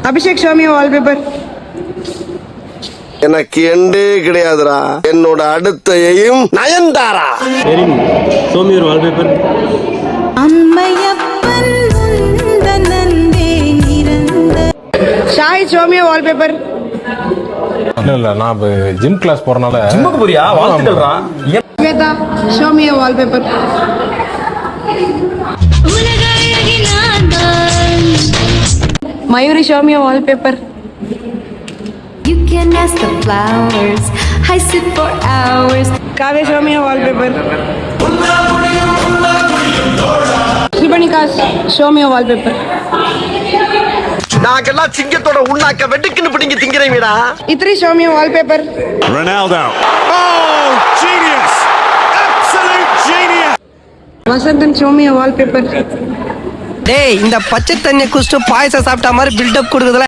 Abhishek, show me your wallpaper. எனக்கு எண்டே கிடையாதுடா. என்னோட அடுத்த aim Nayanthara. Erin, show me your wallpaper. Shahid, show me your wallpaper. இல்ல நான் ஜிம் கிளாஸ் போறனால ஜிம்முக்கு போறியா? வாழ்த்துக்கள்டா. Shweta, show me your wallpaper. Mayuri, show me your wallpaper. You can ask the flowers. I sit for hours. Kavya, show me your wallpaper. Shibanika, show me your wallpaper. நாங்கெல்லாம் சிங்கத்தோட உண்ணாக்க வெட்டுக்குன்னு பிடிங்க திங்கிறீங்கடா. Itri, show me your wallpaper. Ronaldo. Oh, genius! Absolute genius! Vasantan, show me your wallpaper. டேய் இந்த பச்சை தண்ணியை குடிச்சிட்டு பாயசம் சாப்பிட்ட மாதிரி பில்டப் கொடுக்குதுல